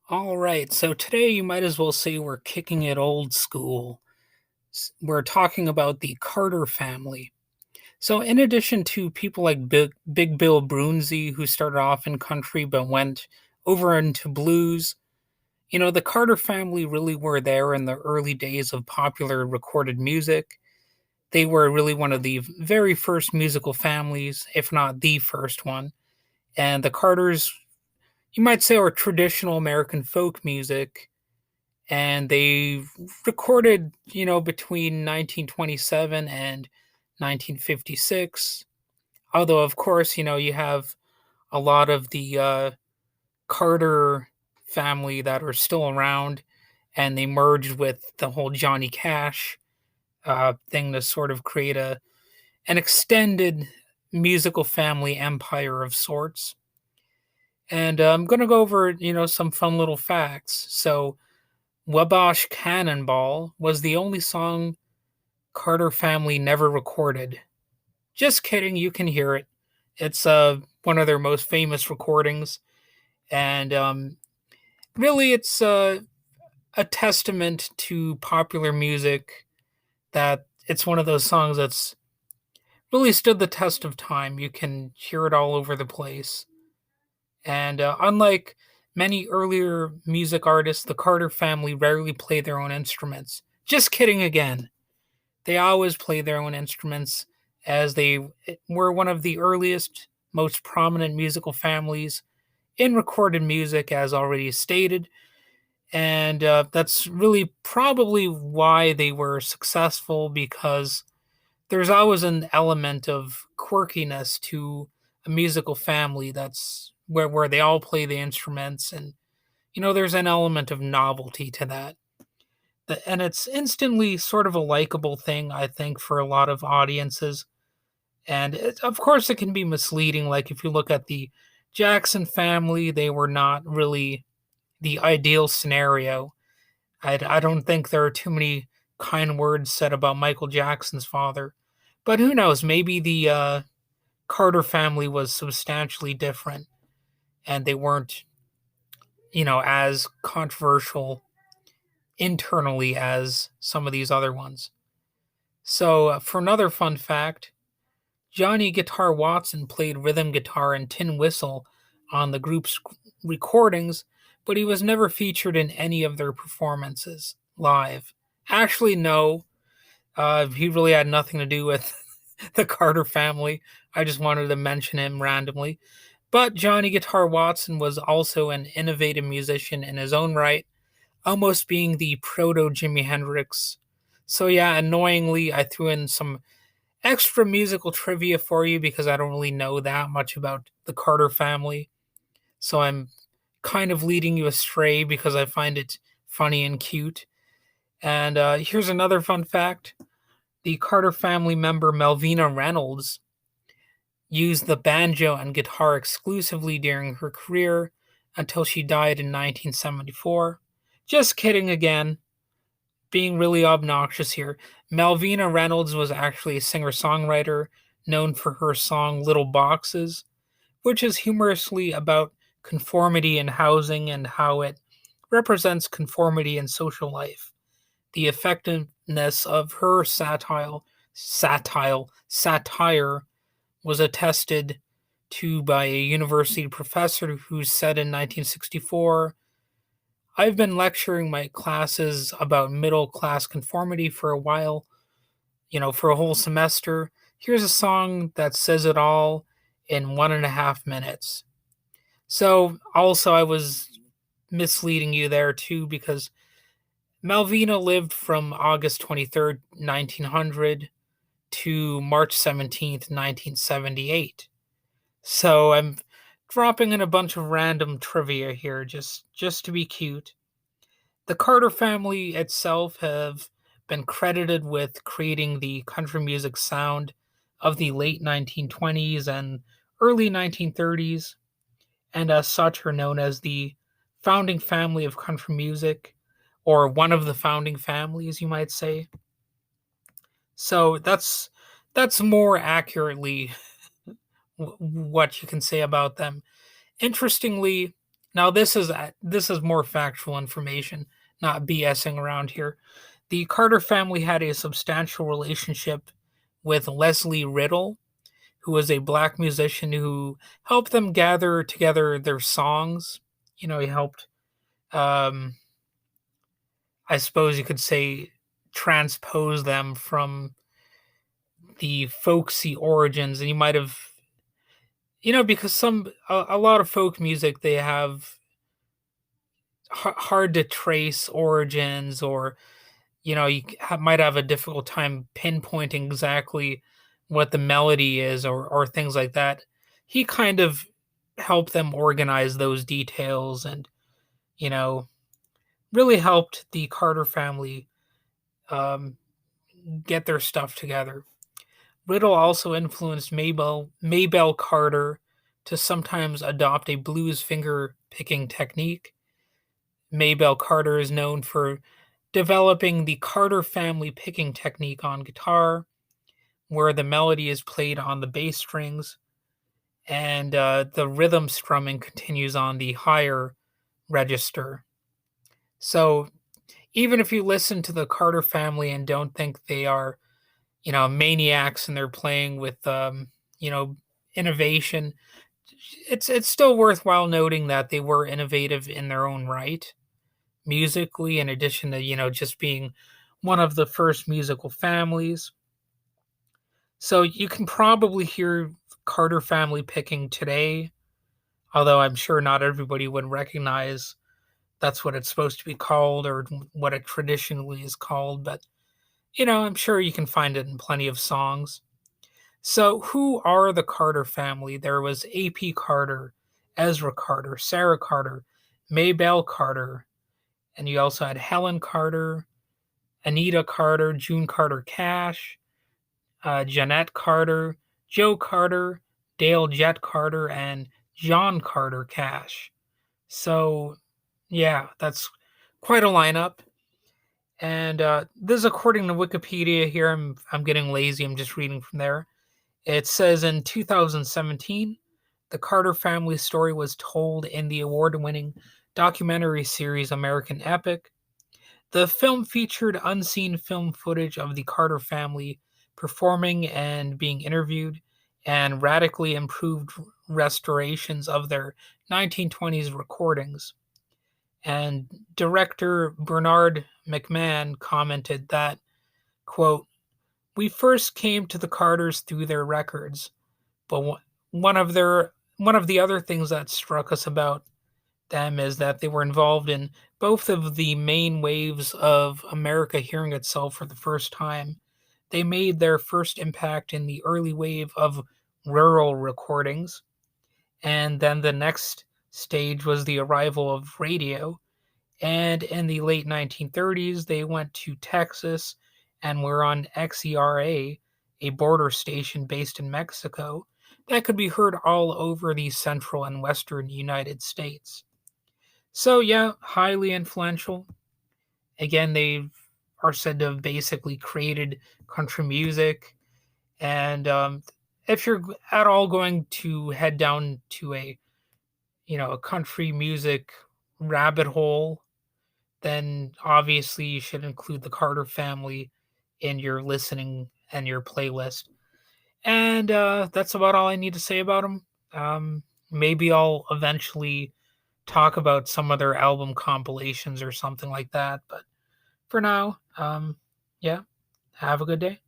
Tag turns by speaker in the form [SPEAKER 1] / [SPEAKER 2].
[SPEAKER 1] All right, so today you might as well say we're kicking it old school. We're talking about the Carter family. So, in addition to people like Big Bill Broonzy, who started off in country but went over into blues, the Carter family really were there in the early days of popular recorded music. They were really one of the very first musical families, if not the first one. And the Carters, you might say, are traditional American folk music, and they recorded, between 1927 and 1956. Although, of course, you have a lot of the Carter family that are still around, and they merged with the whole Johnny Cash thing to sort of create an extended musical family empire of sorts. And I'm going to go over, some fun little facts. So, Wabash Cannonball was the only song Carter family never recorded. Just kidding, you can hear it. It's one of their most famous recordings, and really, it's a testament to popular music that it's one of those songs that's really stood the test of time. You can hear it all over the place, and unlike many earlier music artists, the Carter family rarely play their own instruments. Just kidding again. They always played their own instruments, as they were one of the earliest, most prominent musical families in recorded music, as already stated. And that's really probably why they were successful, because there's always an element of quirkiness to a musical family that's where they all play the instruments, and there's an element of novelty to that. And it's instantly sort of a likable thing, I think, for a lot of audiences. And of course, it can be misleading. Like, if you look at the Jackson family, they were not really the ideal scenario. I don't think there are too many kind words said about Michael Jackson's father. But who knows? Maybe the Carter family was substantially different, and they weren't, as controversial internally as some of these other ones. So, for another fun fact, Johnny Guitar Watson played rhythm guitar and tin whistle on the group's recordings, but he was never featured in any of their performances live. Actually, no, he really had nothing to do with the Carter family. I just wanted to mention him randomly. But Johnny Guitar Watson was also an innovative musician in his own right, almost being the proto Jimi Hendrix. So, yeah, annoyingly, I threw in some extra musical trivia for you because I don't really know that much about the Carter family. So I'm kind of leading you astray because I find it funny and cute. And here's another fun fact: the Carter family member Melvina Reynolds used the banjo and guitar exclusively during her career until she died in 1974. Just kidding again, being really obnoxious here. Malvina Reynolds was actually a singer songwriter known for her song Little Boxes, which is humorously about conformity in housing and how it represents conformity in social life. The effectiveness of her satire was attested to by a university professor who said in 1964, "I've been lecturing my classes about middle class conformity for a while, for a whole semester. Here's a song that says it all in 1.5 minutes." So, also, I was misleading you there too, because Malvina lived from August 23rd, 1900 to March 17th, 1978. So, I'm dropping in a bunch of random trivia here just to be cute. The Carter family itself have been credited with creating the country music sound of the late 1920s and early 1930s, and as such are known as the founding family of country music, or one of the founding families, you might say. So that's more accurately what you can say about them. Interestingly, Now this is more factual information, not BSing around here. The Carter family had a substantial relationship with Leslie Riddle, who was a black musician who helped them gather together their songs. He helped, um, I suppose you could say, transpose them from the folksy origins. And you might have, because a lot of folk music, they have hard to trace origins, or you might have a difficult time pinpointing exactly what the melody is, or things like that. He kind of helped them organize those details, and you know really helped the Carter family um, get their stuff together. Riddle also influenced Maybelle Carter to sometimes adopt a blues finger picking technique. Maybelle Carter is known for developing the Carter family picking technique on guitar, where the melody is played on the bass strings and the rhythm strumming continues on the higher register. So even if you listen to the Carter family and don't think they are, maniacs and they're playing with, you know, innovation, it's still worthwhile noting that they were innovative in their own right musically, in addition to, just being one of the first musical families. So you can probably hear Carter family picking today, although I'm sure not everybody would recognize that's what it's supposed to be called or what it traditionally is called. But, I'm sure you can find it in plenty of songs. So, who are the Carter family? There was A.P. Carter, Ezra Carter, Sarah Carter, Maybelle Carter, and you also had Helen Carter, Anita Carter, June Carter Cash, Jeanette Carter, Joe Carter, Dale Jet Carter, and John Carter Cash. So, yeah, that's quite a lineup. And this is according to Wikipedia here. I'm getting lazy. I'm just reading from there. It says in 2017, the Carter family story was told in the award-winning documentary series American Epic. The film featured unseen film footage of the Carter family performing and being interviewed, and radically improved restorations of their 1920s recordings. And director Bernard McMahon commented that, quote, "We first came to the Carters through their records, but one of the other things that struck us about them is that they were involved in both of the main waves of America hearing itself for the first time. They made their first impact in the early wave of rural recordings, and then the next stage was the arrival of radio. And in the late 1930s, they went to Texas and were on XERA, a border station based in Mexico that could be heard all over the central and western United States. So, yeah, highly influential. Again, they are said to have basically created country music. And if you're at all going to head down to a country music rabbit hole, then obviously you should include the Carter family in your listening and your playlist. And that's about all I need to say about them. Maybe I'll eventually talk about some of their album compilations or something like that. But for now, yeah, have a good day.